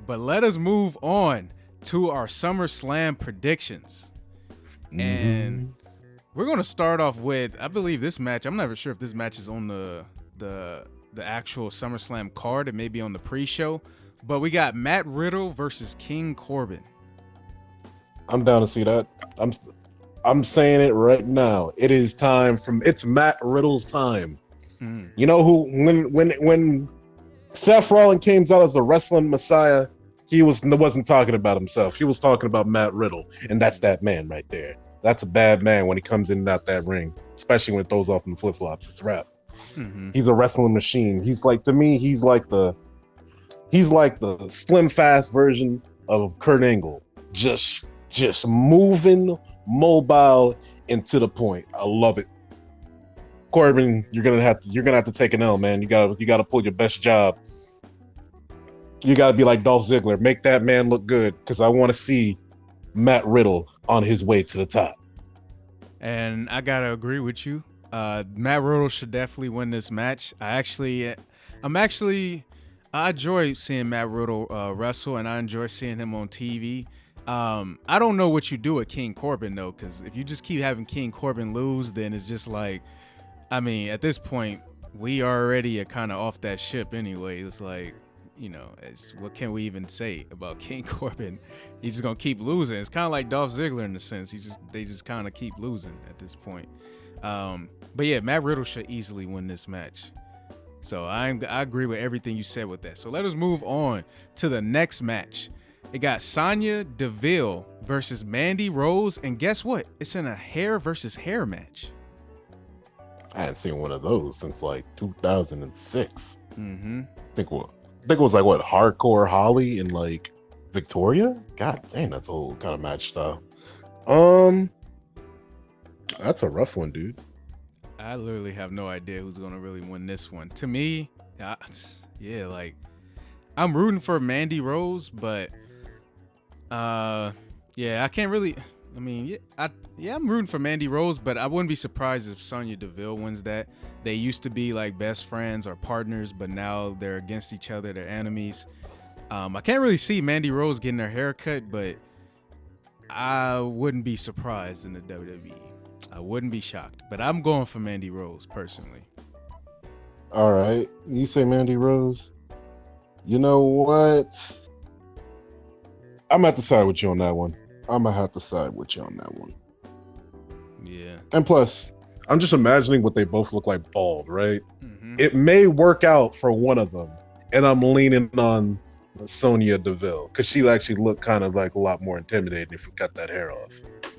But let us move on to our SummerSlam predictions. And we're going to start off with, I believe this match, I'm never sure if this match is on the actual SummerSlam card. It may be on the pre-show. But we got Matt Riddle versus King Corbin. I'm down to see that. I'm saying it right now. It is time it's Matt Riddle's time. You know who when Seth Rollins came out as the wrestling messiah, he wasn't talking about himself. He was talking about Matt Riddle, and that's that man right there. That's a bad man when he comes in and out that ring, especially when it throws off in flip flops. It's rap. He's a wrestling machine. He's like the slim fast version of Kurt Angle. Just moving, mobile, and to the point. I love it. Corbin, you're gonna have to take an L, man. You gotta pull your best job. You gotta be like Dolph Ziggler. Make that man look good, because I want to see Matt Riddle on his way to the top. And I gotta agree with you. Matt Riddle should definitely win this match. I enjoy seeing Matt Riddle wrestle, and I enjoy seeing him on TV. I don't know what you do with King Corbin, though, because if you just keep having King Corbin lose, then it's just like, I mean, at this point, we already are kind of off that ship anyway. It's like, what can we even say about King Corbin? He's just going to keep losing. It's kind of like Dolph Ziggler in a sense. They just kind of keep losing at this point. But yeah, Matt Riddle should easily win this match. So I agree with everything you said with that. So let us move on to the next match. It got Sonya Deville versus Mandy Rose, and guess what? It's in a hair versus hair match. I hadn't seen one of those since like 2006. I think it was like what, Hardcore Holly and like Victoria? God dang, that's a whole kind of match style. That's a rough one, dude. I literally have no idea who's gonna really win this one. To me, like I'm rooting for Mandy Rose, but I can't really. I mean, I'm rooting for Mandy Rose, but I wouldn't be surprised if Sonya Deville wins that. They used to be like best friends or partners, but now they're against each other. They're enemies. I can't really see Mandy Rose getting her hair cut, but I wouldn't be surprised in the WWE. I wouldn't be shocked, but I'm going for Mandy Rose personally. All right, you say Mandy Rose. You know what? I'm gonna have to side with you on that one. Yeah. And plus, I'm just imagining what they both look like bald, right? It may work out for one of them, and I'm leaning on Sonya Deville because she actually looked kind of like a lot more intimidating if we cut that hair off.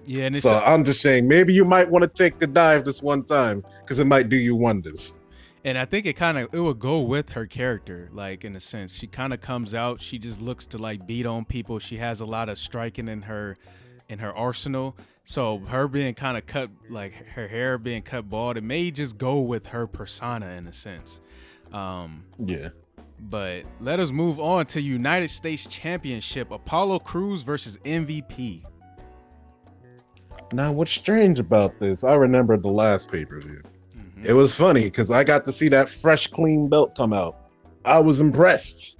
Yeah, and so I'm just saying maybe you might want to take the dive this one time because it might do you wonders. And I think it would go with her character, like in a sense. She kind of comes out, she just looks to like beat on people. She has a lot of striking in her arsenal. So her being kind of cut, like her hair being cut bald, it may just go with her persona in a sense. Yeah. But let us move on to United States Championship, Apollo Crews versus MVP. Now, what's strange about this, I remember the last pay-per-view. It was funny because I got to see that fresh, clean belt come out. I was impressed.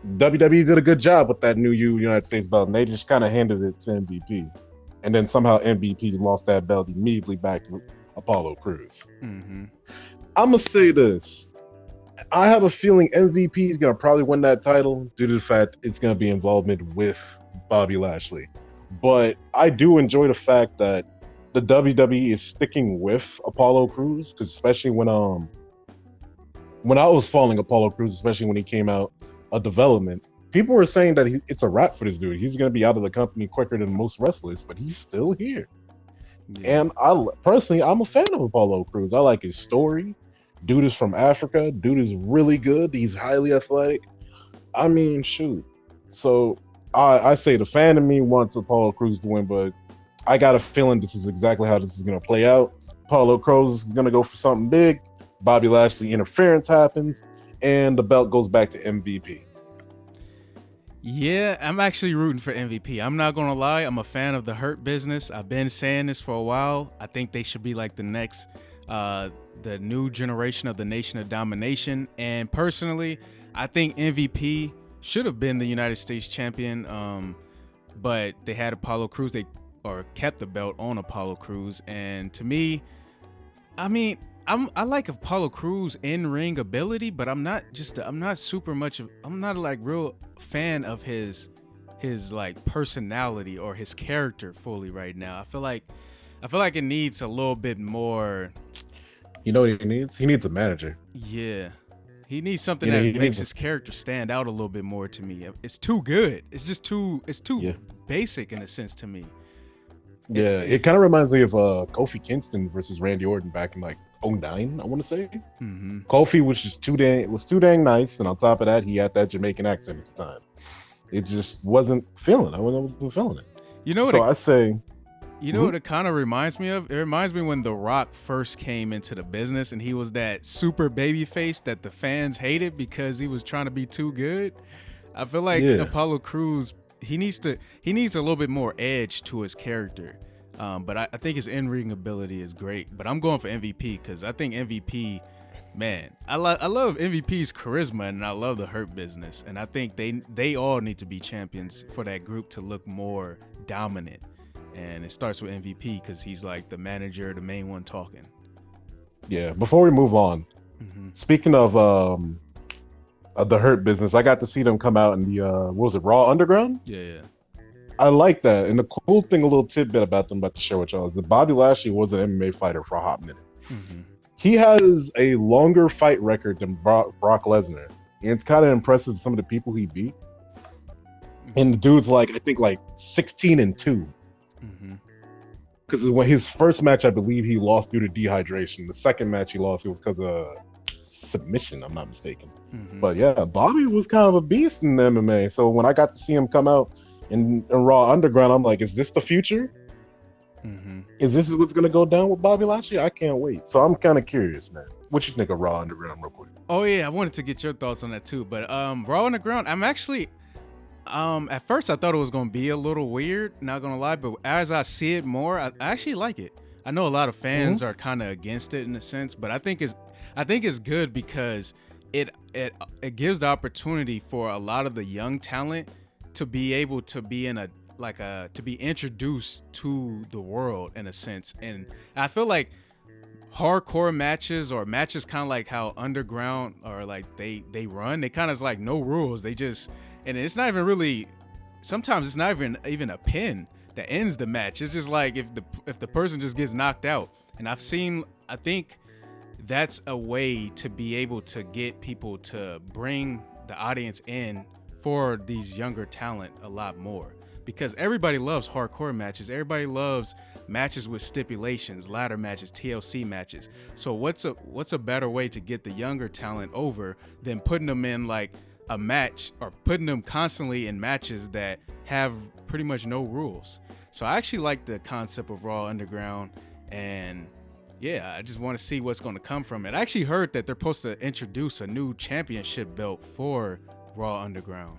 WWE did a good job with that new United States belt, and they just kind of handed it to MVP. And then somehow MVP lost that belt immediately back to Apollo Crews. I'm going to say this. I have a feeling MVP is going to probably win that title due to the fact it's going to be involvement with Bobby Lashley. But I do enjoy the fact that the WWE is sticking with Apollo Crews, because especially when I was following Apollo Crews, especially when he came out of development, people were saying that it's a wrap for this dude. He's going to be out of the company quicker than most wrestlers, but he's still here. Yeah. And I'm a fan of Apollo Crews. I like his story. Dude is from Africa. Dude is really good. He's highly athletic. I mean, shoot. So I say the fan in me wants Apollo Crews to win, but I got a feeling this is exactly how this is going to play out. Apollo Crews is going to go for something big. Bobby Lashley interference happens, and the belt goes back to MVP. Yeah, I'm actually rooting for MVP. I'm not going to lie. I'm a fan of the Hurt Business. I've been saying this for a while. I think they should be like the next, the new generation of the Nation of Domination. And personally, I think MVP should have been the United States champion, but they had Apollo Crews. They or kept the belt on Apollo Crews, and to me, I mean, I like Apollo Crews in ring ability, but I'm not like real fan of his like personality or his character fully right now. I feel like it needs a little bit more. You know what he needs? He needs a manager. Yeah. He needs something that makes his character stand out a little bit more to me. It's too good. It's just too basic in a sense to me. Yeah, it kind of reminds me of Kofi Kingston versus Randy Orton back in like 09, I want to say. Mm-hmm. Kofi was just too dang nice, and on top of that, he had that Jamaican accent at the time. It just wasn't feeling. I wasn't feeling it. You know what? So I say. You know what it kind of reminds me of? It reminds me when The Rock first came into the business and he was that super baby face that the fans hated because he was trying to be too good. I feel like Apollo Crews, he needs a little bit more edge to his character. But I think his in-ring ability is great. But I'm going for MVP because I think MVP, man, I love MVP's charisma and I love the Hurt Business. And I think they all need to be champions for that group to look more dominant. And it starts with MVP because he's like the manager, the main one talking. Yeah. Before we move on, speaking of the Hurt Business, I got to see them come out in the what was it, Raw Underground? Yeah. I like that. And the cool thing, a little tidbit about them, about to share with y'all, is that Bobby Lashley was an MMA fighter for a hot minute. Mm-hmm. He has a longer fight record than Brock Lesnar, and it's kind of impressive. Some of the people he beat, and the dude's like, I think like 16-2. Because when his first match, I believe he lost due to dehydration. The second match he lost, it was because of submission, I'm not mistaken. But yeah, Bobby was kind of a beast in MMA. So when I got to see him come out in Raw Underground, I'm like, is this the future? Is this what's going to go down with Bobby Lashley? I can't wait. So I'm kind of curious, man. What you think of Raw Underground real quick? Oh yeah, I wanted to get your thoughts on that too. But Raw Underground, I'm actually... at first I thought it was going to be a little weird, not going to lie, but as I see it more, I actually like it. I know a lot of fans are kind of against it in a sense, but I think it's good because it gives the opportunity for a lot of the young talent to be able to be to be introduced to the world in a sense. And I feel like hardcore matches or matches kind of like how Underground or like they run, they kind of like no rules. They just, and it's not even really, sometimes it's not even a pin that ends the match. It's just like if the person just gets knocked out. And I think that's a way to be able to get people to bring the audience in for these younger talent a lot more, because everybody loves hardcore matches. Everybody loves matches with stipulations, ladder matches, TLC matches. So what's a better way to get the younger talent over than putting them in like a match or putting them constantly in matches that have pretty much no rules. So I actually like the concept of Raw Underground, and yeah, I just want to see what's going to come from it. I actually heard that they're supposed to introduce a new championship belt for Raw Underground.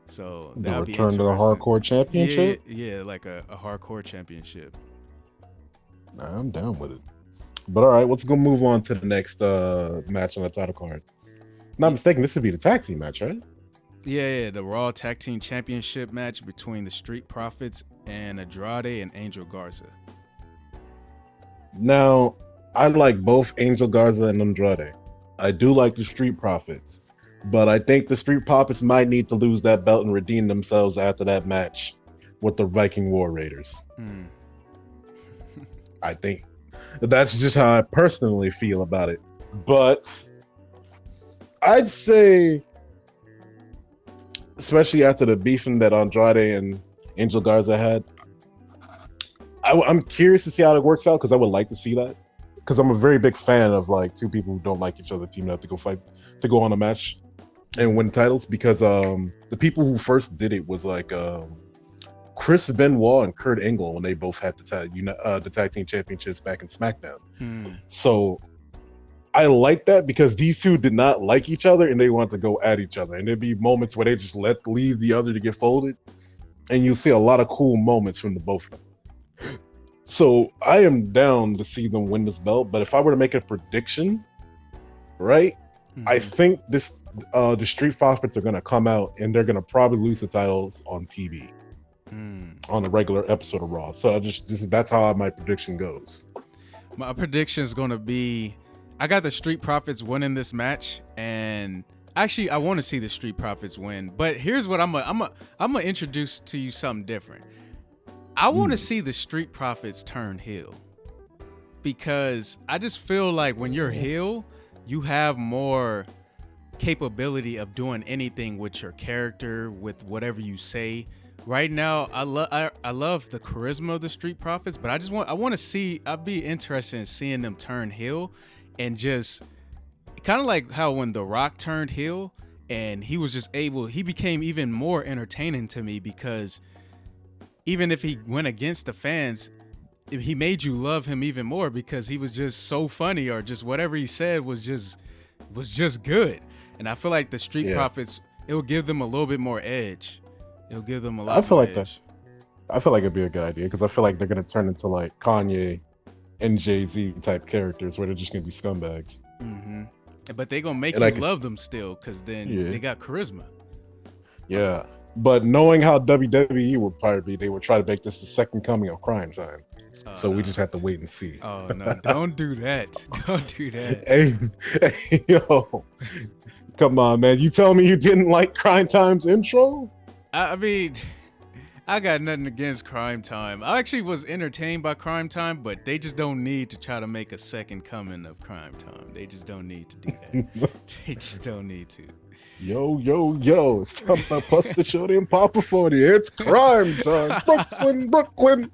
So that'll be return to the hardcore championship? Yeah, like a hardcore championship. Nah, I'm down with it. But all right, let's go move on to the next match on the title card. Not mistaken, this would be the tag team match, right? Yeah, the Raw Tag Team Championship match between the Street Profits and Andrade and Angel Garza. Now, I like both Angel Garza and Andrade. I do like the Street Profits, but I think the Street Profits might need to lose that belt and redeem themselves after that match with the Viking War Raiders. I think that's just how I personally feel about it. But I'd say, especially after the beefing that Andrade and Angel Garza had, I'm curious to see how it works out, because I would like to see that, because I'm a very big fan of like two people who don't like each other teaming up to go fight, to go on a match and win titles, because the people who first did it was like Chris Benoit and Kurt Angle when they both had the tag team championships back in SmackDown. So I like that, because these two did not like each other and they want to go at each other, and there'd be moments where they just leave the other to get folded, and you'll see a lot of cool moments from the both of them. So I am down to see them win this belt, but if I were to make a prediction, right, I think the Street Profits are gonna come out and they're gonna probably lose the titles on TV on a regular episode of Raw. So that's how my prediction goes. My prediction is gonna be, I got the Street Profits winning this match, and actually I want to see the Street Profits win. But here's what I'm gonna introduce to you something different. I want to see the Street Profits turn heel, because I just feel like when you're heel, you have more capability of doing anything with your character, with whatever you say. Right now, I love the charisma of the Street Profits, but I'd be interested in seeing them turn heel, and just kind of like how when The Rock turned heel and he became even more entertaining to me, because even if he went against the fans, he made you love him even more because he was just so funny, or just whatever he said was just good. And I feel like the Street Profits, it will give them a little bit more edge. It'll give them a lot more edge. I feel like it'd be a good idea, because I feel like they're gonna turn into like Kanye and Jay-Z type characters where they're just gonna be scumbags. But they're gonna make you love them still, because then they got charisma. Yeah. But knowing how WWE would probably be, they would try to make this the second coming of Crime Time. So we just have to wait and see. Oh no! Don't do that! Don't do that! Hey, yo, come on, man! You tell me you didn't like Crime Time's intro? I mean, I got nothing against Crime Time. I actually was entertained by Crime Time, but they just don't need to try to make a second coming of Crime Time. They just don't need to do that. They just don't need to. Yo, it's time to bust the shorty and Papa 40. It's Crime Time. Brooklyn.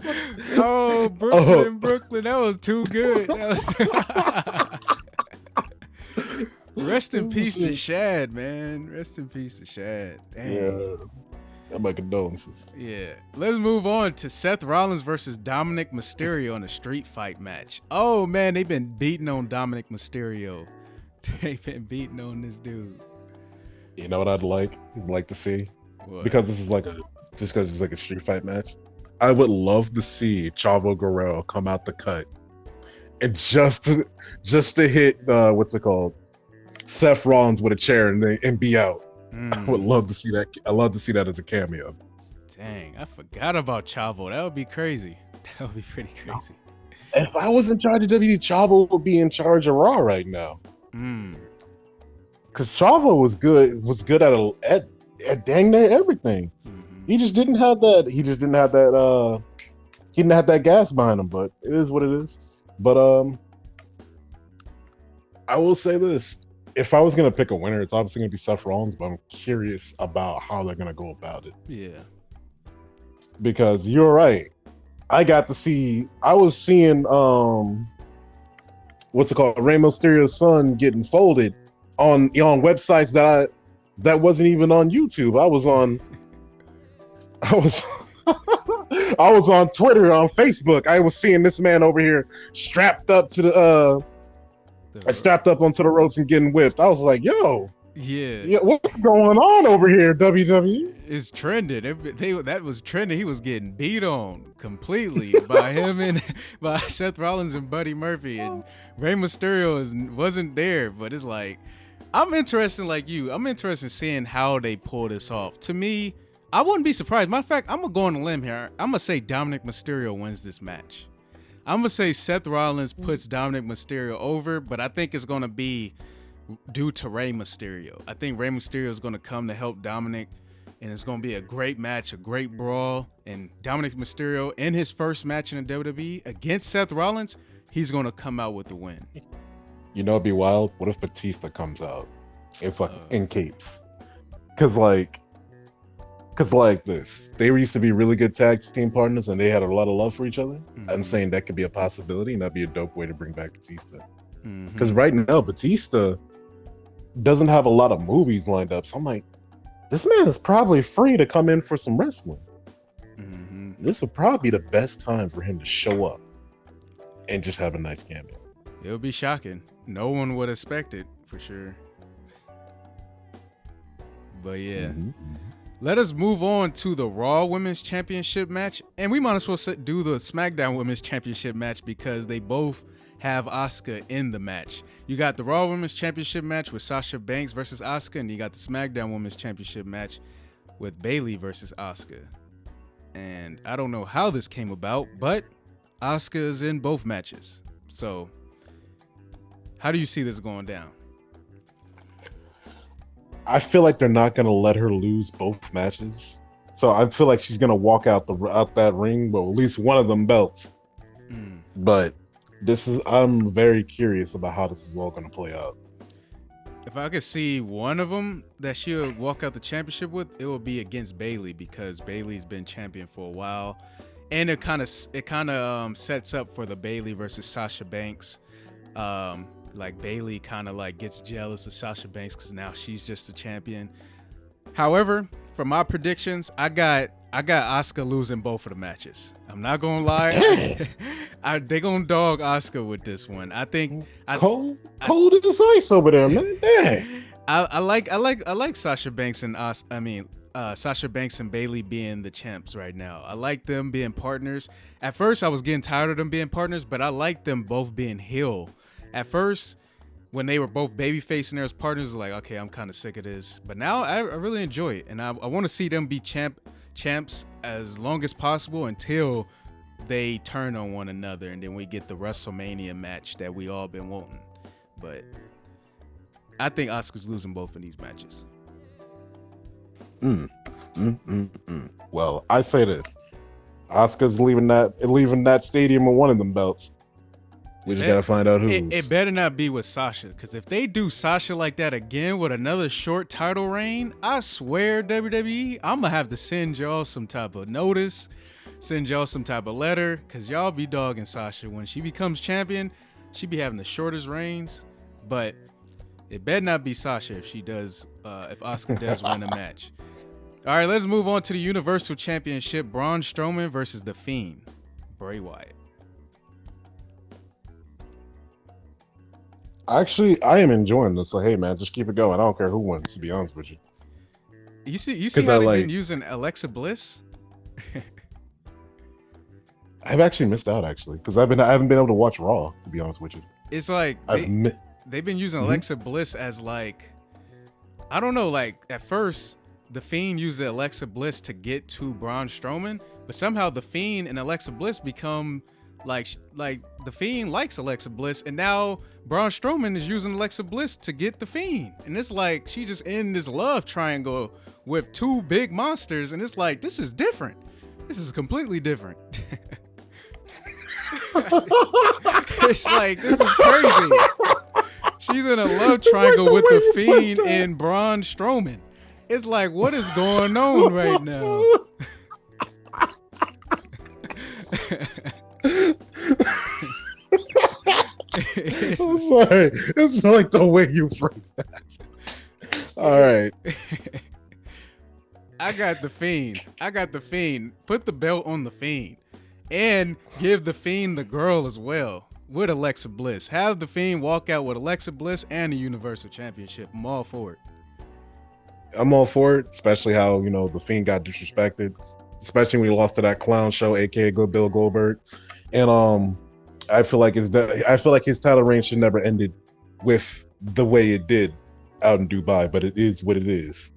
Oh, Brooklyn. That was too good. Rest in peace to Shad, man. Rest in peace to Shad. Dang. Yeah. My condolences. Yeah. Let's move on to Seth Rollins versus Dominic Mysterio in a street fight match. Oh, man, they've been beating on Dominic Mysterio. They've been beating on this dude. You know what I'd like to see? What? Because this is because it's like a street fight match. I would love to see Chavo Guerrero come out the cut and just to hit what's it called, Seth Rollins with a chair and be out. I would love to see that. I love to see that as a cameo. Dang, I forgot about Chavo. That would be crazy. That would be pretty crazy. If I was in charge of WWE, Chavo would be in charge of Raw right now. Because Chavo was good at dang near everything. He just didn't have that. He didn't have that gas behind him. But it is what it is. But I will say this: if I was gonna pick a winner, it's obviously gonna be Seth Rollins. But I'm curious about how they're gonna go about it. Yeah. Because you're right. I was seeing what's it called, Rey Mysterio's son getting folded on websites that wasn't even on YouTube. I was on Twitter, on Facebook. I was seeing this man over here strapped up onto the ropes and getting whipped. I was like, yo, yeah, what's going on over here, WWE? It's trending. That was trending. He was getting beat on completely by him and by Seth Rollins and Buddy Murphy, and Rey Mysterio wasn't there. But it's like, I'm interested, like you. I'm interested in seeing how they pull this off. To me, I wouldn't be surprised. Matter of fact, I'm gonna go on a limb here. I'm gonna say Dominic Mysterio wins this match. I'm gonna say Seth Rollins puts Dominic Mysterio over, but I think it's gonna be due to Rey Mysterio. I think Rey Mysterio is gonna come to help Dominic, and it's gonna be a great match, a great brawl. And Dominic Mysterio, in his first match in the WWE against Seth Rollins, he's gonna come out with the win. You know, it'd be wild. What if Batista comes out in capes? Cause like this, they used to be really good tag team partners, and they had a lot of love for each other. I'm saying that could be a possibility, and that'd be a dope way to bring back Batista. Because right now, Batista doesn't have a lot of movies lined up. So I'm like, this man is probably free to come in for some wrestling. This would probably be the best time for him to show up and just have a nice cameo. It would be shocking. No one would expect it, for sure. But yeah. Let us move on to the Raw Women's Championship match. And we might as well do the SmackDown Women's Championship match, because they both have Asuka in the match. You got the Raw Women's Championship match with Sasha Banks versus Asuka, and you got the SmackDown Women's Championship match with Bayley versus Asuka. And I don't know how this came about, but Asuka is in both matches. So, how do you see this going down? I feel like they're not going to let her lose both matches. So I feel like she's going to walk out that ring with at least one of them belts. But I'm very curious about how this is all going to play out. If I could see one of them that she'll walk out the championship with, it will be against Bayley, because Bayley's been champion for a while. And it kind of sets up for the Bayley versus Sasha Banks. Like Bayley kind of like gets jealous of Sasha Banks because now she's just a champion. However, for my predictions, I got Asuka losing both of the matches. I'm not gonna lie, they gonna dog Asuka with this one. I think cold as ice over there, man. Dang. I like Sasha Banks and Sasha Banks and Bayley being the champs right now. I like them being partners. At first, I was getting tired of them being partners, but I like them both being heel. At first, when they were both babyface and there was partners, I was like, okay, I'm kind of sick of this. But now I really enjoy it, and I want to see them be champs as long as possible until they turn on one another, and then we get the WrestleMania match that we all been wanting. But I think Asuka's losing both of these matches. Well, I say this: Asuka's leaving that stadium with one of them belts. We just gotta find out who. It better not be with Sasha, because if they do Sasha like that again with another short title reign, I swear, WWE, I'm gonna have to send y'all some type of notice, send y'all some type of letter, because y'all be dogging Sasha. When she becomes champion, she be having the shortest reigns, but it better not be Sasha if Asuka does win a match. All right, let's move on to the Universal Championship. Braun Strowman versus The Fiend, Bray Wyatt. Actually, I am enjoying this. So, hey, man, just keep it going. I don't care who wins, to be honest with you. You see how they've been using Alexa Bliss? I've actually missed out, because I haven't been able to watch Raw, to be honest with you. It's like they've been using Alexa Bliss as like, I don't know, like at first The Fiend used Alexa Bliss to get to Braun Strowman, but somehow The Fiend and Alexa Bliss become like The Fiend likes Alexa Bliss, and now Braun Strowman is using Alexa Bliss to get The Fiend, and it's like she just in this love triangle with two big monsters, and it's like, this is different. This is completely different. It's like, this is crazy. She's in a love triangle with The Fiend and Braun Strowman. It's like, what is going on right now? I'm sorry. It's like the way you phrase that. All right. I got The Fiend. Put the belt on The Fiend. And give The Fiend the girl as well with Alexa Bliss. Have The Fiend walk out with Alexa Bliss and the Universal Championship. I'm all for it. I'm all for it, especially how, The Fiend got disrespected. Especially when he lost to that clown show, aka Good Bill Goldberg. And I feel like his title reign should never ended with the way it did out in Dubai, but it is what it is.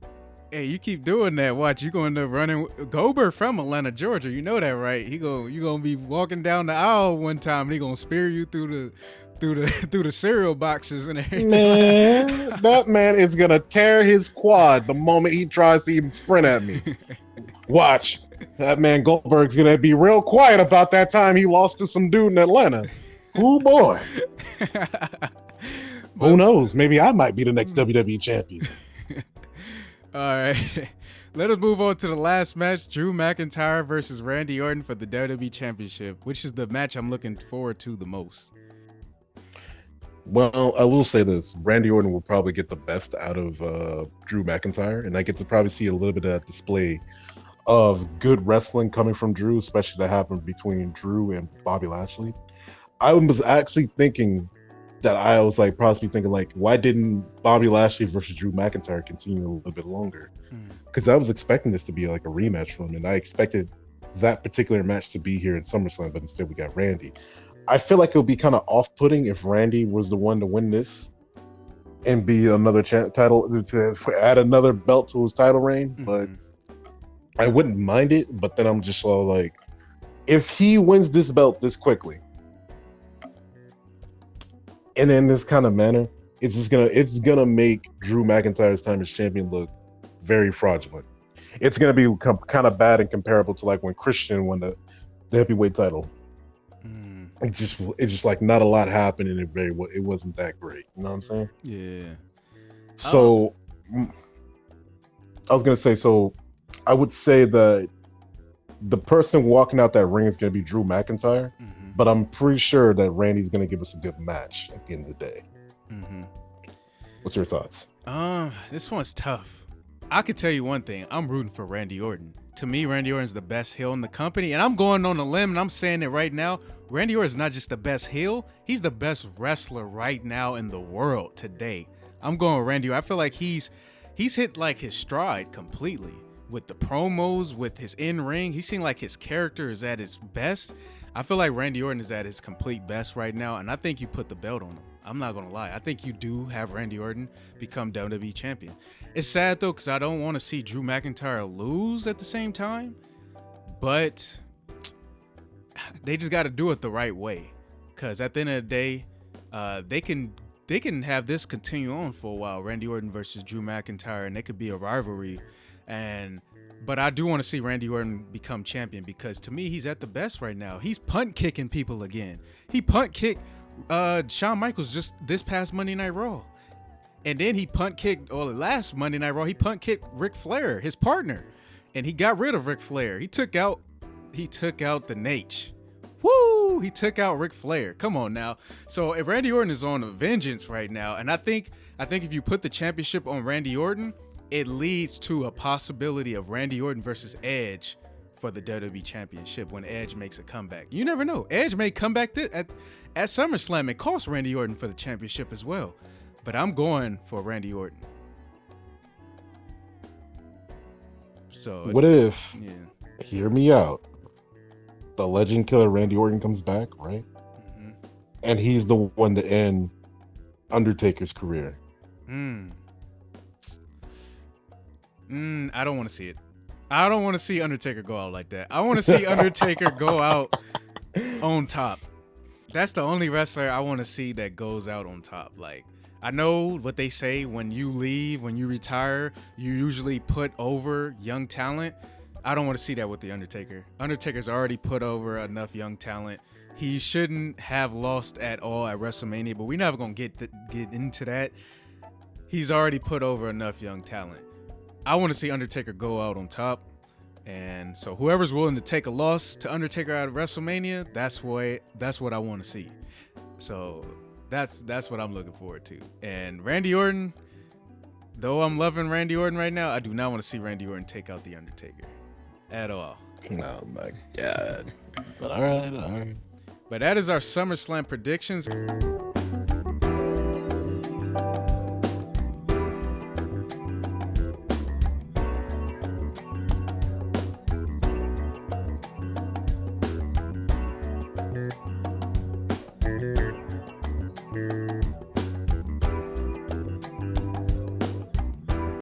Hey, you keep doing that. Watch, you going to running Goldberg from Atlanta, Georgia. You know that, right? You gonna be walking down the aisle one time, and he gonna spear you through the cereal boxes and everything. Man, that man is gonna tear his quad the moment he tries to even sprint at me. Watch. That man Goldberg's gonna be real quiet about that time he lost to some dude in Atlanta. Oh boy. Who knows? Maybe I might be the next WWE champion. All right. Let us move on to the last match. Drew McIntyre versus Randy Orton for the WWE Championship, which is the match I'm looking forward to the most. Well, I will say this. Randy Orton will probably get the best out of Drew McIntyre, and I get to probably see a little bit of that display of good wrestling coming from Drew, especially that happened between Drew and Bobby Lashley. I was actually thinking that why didn't Bobby Lashley versus Drew McIntyre continue a little bit longer? Because I was expecting this to be like a rematch for him, and I expected that particular match to be here in SummerSlam, but instead we got Randy. I feel like it would be kind of off-putting if Randy was the one to win this and be another title to add another belt to his title reign. But I wouldn't mind it. But then I'm just like, if he wins this belt this quickly and in this kind of manner, it's gonna make Drew McIntyre's time as champion look very fraudulent. It's gonna be kind of bad and comparable to like when Christian won the heavyweight title. It's just like not a lot happened, and it wasn't that great. You know what I'm saying? Yeah. So I was gonna say, so I would say that the person walking out that ring is gonna be Drew McIntyre, but I'm pretty sure that Randy's gonna give us a good match at the end of the day. What's your thoughts? This one's tough. I could tell you one thing. I'm rooting for Randy Orton. To me, Randy Orton's the best heel in the company, and I'm going on a limb, and I'm saying it right now. Randy Orton's not just the best heel, he's the best wrestler right now in the world today. I'm going with Randy Orton. I feel like he's hit like his stride completely with the promos, with his in-ring. He seemed like his character is at his best. I feel like Randy Orton is at his complete best right now, and I think you put the belt on him. I'm not going to lie. I think you do have Randy Orton become WWE champion. It's sad, though, because I don't want to see Drew McIntyre lose at the same time, but they just got to do it the right way, because at the end of the day, they can have this continue on for a while, Randy Orton versus Drew McIntyre, and it could be a rivalry. But I do want to see Randy Orton become champion, because to me, he's at the best right now. He's punt kicking people again. He punt kicked Shawn Michaels just this past Monday Night Raw. And then he punt kicked, or last Monday Night Raw, he punt kicked Ric Flair, his partner. And he got rid of Ric Flair. He took out the Meech. Woo! He took out Ric Flair. Come on now. So if Randy Orton is on a vengeance right now, and I think if you put the championship on Randy Orton, it leads to a possibility of Randy Orton versus Edge for the WWE Championship when Edge makes a comeback. You never know. Edge may come back at SummerSlam and cost Randy Orton for the championship as well. But I'm going for Randy Orton. So what if, hear me out, the legend killer Randy Orton comes back, right? And he's the one to end Undertaker's career. I don't want to see it. I don't want to see Undertaker go out like that. I want to see Undertaker go out on top. That's the only wrestler I want to see that goes out on top. Like, I know what they say, when you leave, when you retire, you usually put over young talent. I don't want to see that with the Undertaker. Undertaker's already put over enough young talent. He shouldn't have lost at all at WrestleMania, but we're never going to get into that. He's already put over enough young talent. I want to see Undertaker go out on top. And so whoever's willing to take a loss to Undertaker out of WrestleMania, that's what I want to see. So that's what I'm looking forward to. And Randy Orton, though I'm loving Randy Orton right now, I do not want to see Randy Orton take out the Undertaker at all. Oh my God. But all right. But that is our SummerSlam predictions.